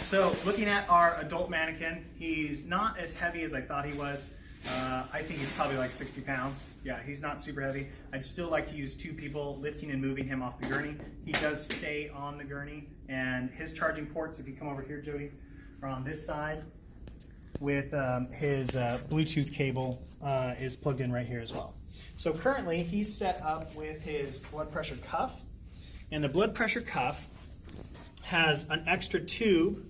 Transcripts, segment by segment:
So looking at our adult mannequin, he's not as heavy as I thought he was. I think he's probably like 60 pounds. Yeah, he's not super heavy. I'd still like to use 2 people lifting and moving him off the gurney. He does stay on the gurney, and his charging ports, if you come over here, Jody, are on this side with his Bluetooth cable is plugged in right here as well. So currently he's set up with his blood pressure cuff, and the blood pressure cuff has an extra tube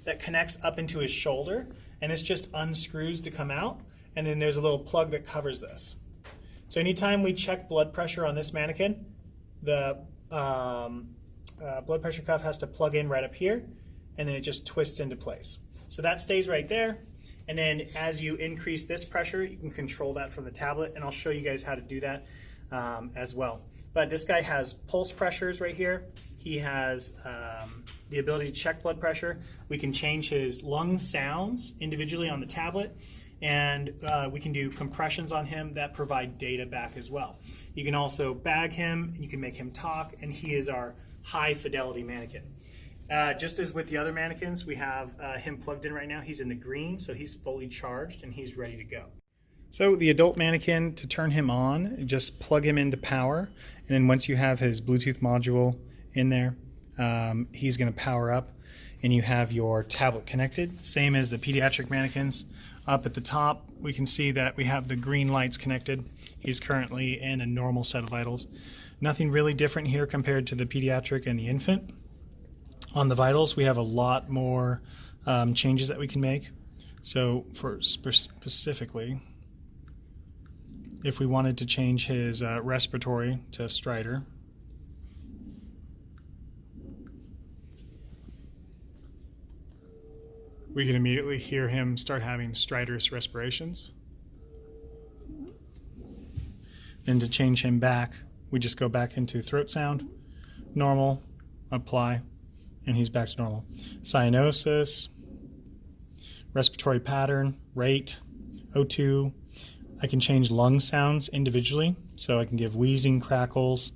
that connects up into his shoulder, and this just unscrews to come out, and then there's a little plug that covers this. So anytime we check blood pressure on this mannequin, the blood pressure cuff has to plug in right up here, and then it just twists into place. So that stays right there, and then as you increase this pressure, you can control that from the tablet, and I'll show you guys how to do that as well. But this guy has pulse pressures right here. He has the ability to check blood pressure. We can change his lung sounds individually on the tablet, and we can do compressions on him that provide data back as well. You can also bag him, and you can make him talk, and he is our high fidelity mannequin. Just as with the other mannequins, we have him plugged in right now. He's in the green, so he's fully charged and he's ready to go. So the adult mannequin, to turn him on, just plug him into power, and then once you have his Bluetooth module in there, he's going to power up, and you have your tablet connected. Same as the pediatric mannequins. Up at the top, we can see that we have the green lights connected. He's currently in a normal set of vitals. Nothing really different here compared to the pediatric and the infant. On the vitals, we have a lot more changes that we can make. So for specifically, if we wanted to change his respiratory to stridor, we can immediately hear him start having stridorous respirations. Then to change him back, we just go back into throat sound, normal, apply, and he's back to normal. Cyanosis, respiratory pattern, rate, O2. I can change lung sounds individually, so I can give wheezing, crackles,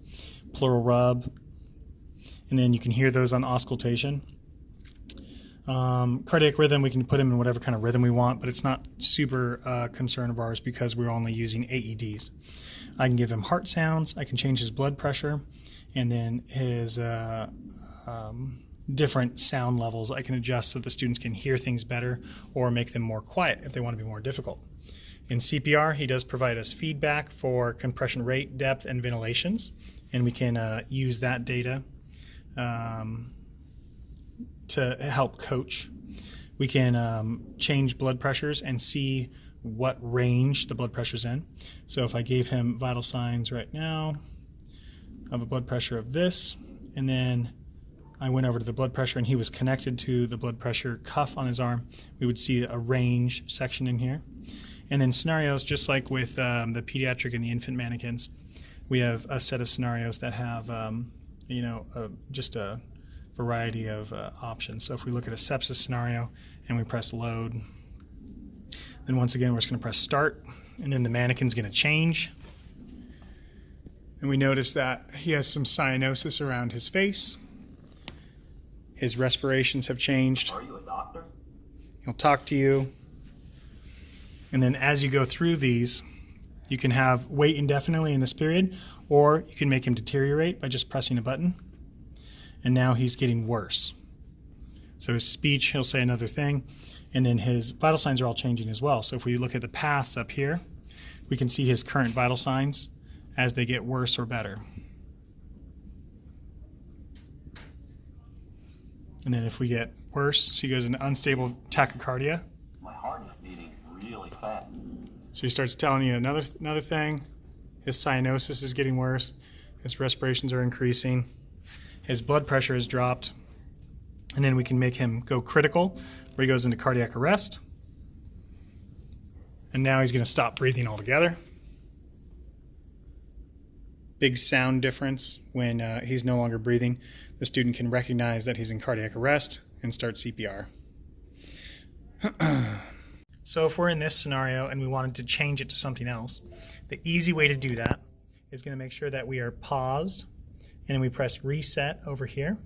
pleural rub, and then you can hear those on auscultation. Cardiac rhythm, we can put him in whatever kind of rhythm we want, but it's not super concern of ours because we're only using AEDs. I can give him heart sounds, I can change his blood pressure, and then his different sound levels I can adjust so the students can hear things better or make them more quiet if they want to be more difficult. In CPR, he does provide us feedback for compression rate, depth, and ventilations, and we can use that data to help coach. We can change blood pressures and see what range the blood pressure's in. So if I gave him vital signs right now of a blood pressure of this, and then I went over to the blood pressure and he was connected to the blood pressure cuff on his arm, we would see a range section in here. And then scenarios, just like with the pediatric and the infant mannequins, we have a set of scenarios that have, just a variety of options. So if we look at a sepsis scenario and we press load, then once again we're just going to press start, and then the mannequin's going to change. And we notice that he has some cyanosis around his face. His respirations have changed. Are you a doctor? He'll talk to you. And then as you go through these, you can have wait indefinitely in this period, or you can make him deteriorate by just pressing a button. And now he's getting worse. So his speech, he'll say another thing, and then his vital signs are all changing as well. So if we look at the paths up here, we can see his current vital signs as they get worse or better. And then if we get worse, so he goes into unstable tachycardia. My heart is beating really fast. So he starts telling you another thing. His cyanosis is getting worse. His respirations are increasing. His blood pressure has dropped. And then we can make him go critical, where he goes into cardiac arrest. And now he's going to stop breathing altogether. Big sound difference when he's no longer breathing. The student can recognize that he's in cardiac arrest and start CPR. So if we're in this scenario and we wanted to change it to something else, the easy way to do that is going to make sure that we are paused, and then we press reset over here.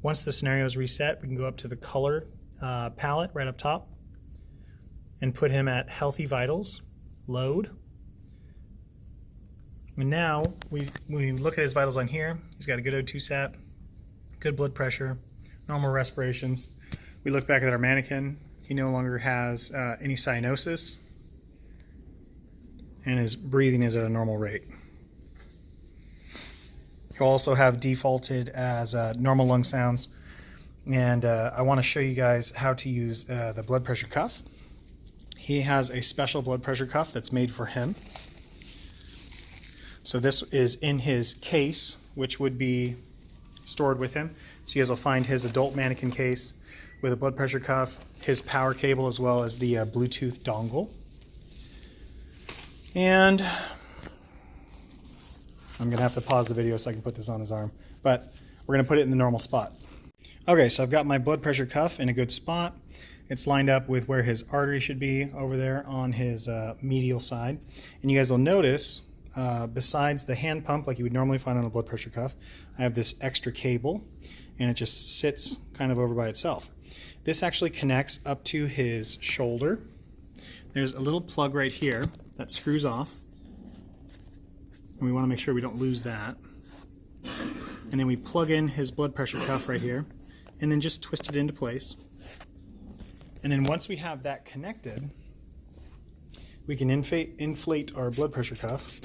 Once the scenario is reset, we can go up to the color palette right up top and put him at healthy vitals, load. And now when we look at his vitals on here, he's got a good O2 sat, good blood pressure, normal respirations. We look back at our mannequin, he no longer has any cyanosis, and his breathing is at a normal rate. He'll also have defaulted as normal lung sounds. And I want to show you guys how to use the blood pressure cuff. He has a special blood pressure cuff that's made for him. So this is in his case, which would be stored with him. So you guys will find his adult mannequin case with a blood pressure cuff, his power cable, as well as the Bluetooth dongle. And I'm going to have to pause the video so I can put this on his arm, but we're going to put it in the normal spot. Okay, so I've got my blood pressure cuff in a good spot. It's lined up with where his artery should be over there on his medial side. And you guys will notice, besides the hand pump like you would normally find on a blood pressure cuff, I have this extra cable, and it just sits kind of over by itself. This actually connects up to his shoulder. There's a little plug right here that screws off. And we want to make sure we don't lose that. And then we plug in his blood pressure cuff right here, and then just twist it into place. And then once we have that connected, we can inflate our blood pressure cuff.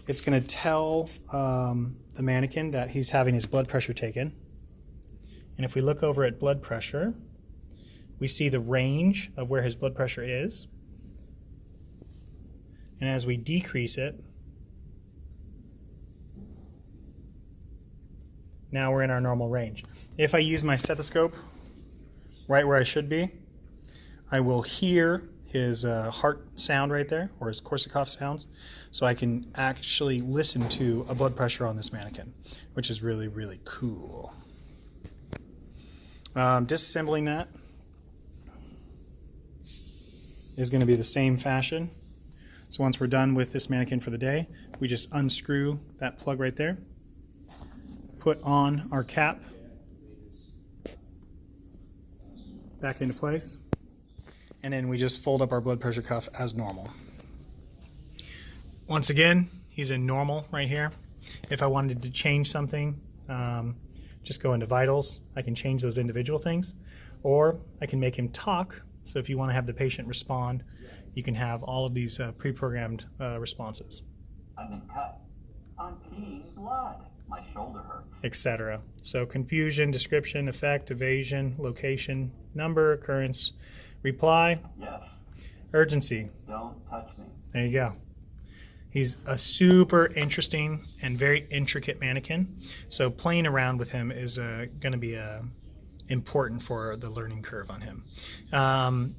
It's going to tell the mannequin that he's having his blood pressure taken. And if we look over at blood pressure, we see the range of where his blood pressure is. And as we decrease it, now we're in our normal range. If I use my stethoscope right where I should be, I will hear his heart sound right there, or his Korsakoff sounds, so I can actually listen to a blood pressure on this mannequin, which is really, really cool. Disassembling that is going to be the same fashion. So once we're done with this mannequin for the day, we just unscrew that plug right there, put on our cap back into place, and then we just fold up our blood pressure cuff as normal. Once again, he's in normal right here. If I wanted to change something, just go into vitals. I can change those individual things, or I can make him talk. So if you want to have the patient respond, you can have all of these pre-programmed responses, I've been cut. I'm peeing blood. My shoulder hurts. etc. So confusion, description, effect, evasion, location, number, occurrence, reply, Yes. urgency. Don't touch me. There you go. He's a super interesting and very intricate mannequin. So playing around with him is going to be important for the learning curve on him.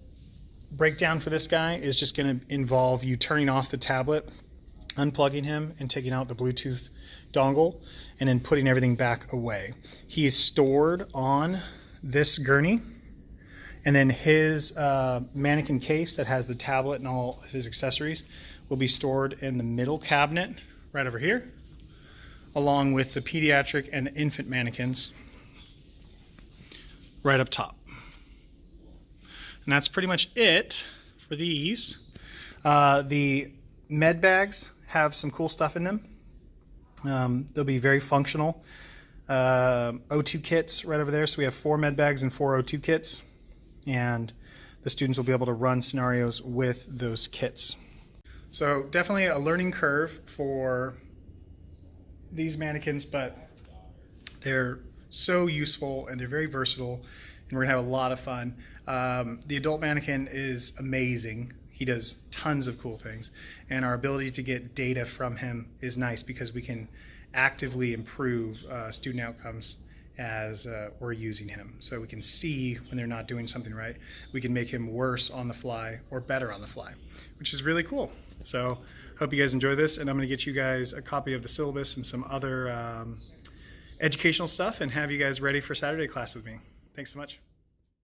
Breakdown for this guy is just going to involve you turning off the tablet, unplugging him, and taking out the Bluetooth dongle, and then putting everything back away. He is stored on this gurney, and then his mannequin case that has the tablet and all of his accessories will be stored in the middle cabinet right over here, along with the pediatric and infant mannequins right up top. And that's pretty much it for these. The med bags have some cool stuff in them. They'll be very functional. O2 kits right over there. So we have 4 med bags and 4 O2 kits. And the students will be able to run scenarios with those kits. So definitely a learning curve for these mannequins, but they're so useful and they're very versatile, and we're gonna have a lot of fun. The adult mannequin is amazing. He does tons of cool things, and our ability to get data from him is nice because we can actively improve student outcomes as we're using him. So we can see when they're not doing something right. We can make him worse on the fly or better on the fly, which is really cool. So hope you guys enjoy this, and I'm going to get you guys a copy of the syllabus and some other educational stuff and have you guys ready for Saturday class with me. Thanks so much.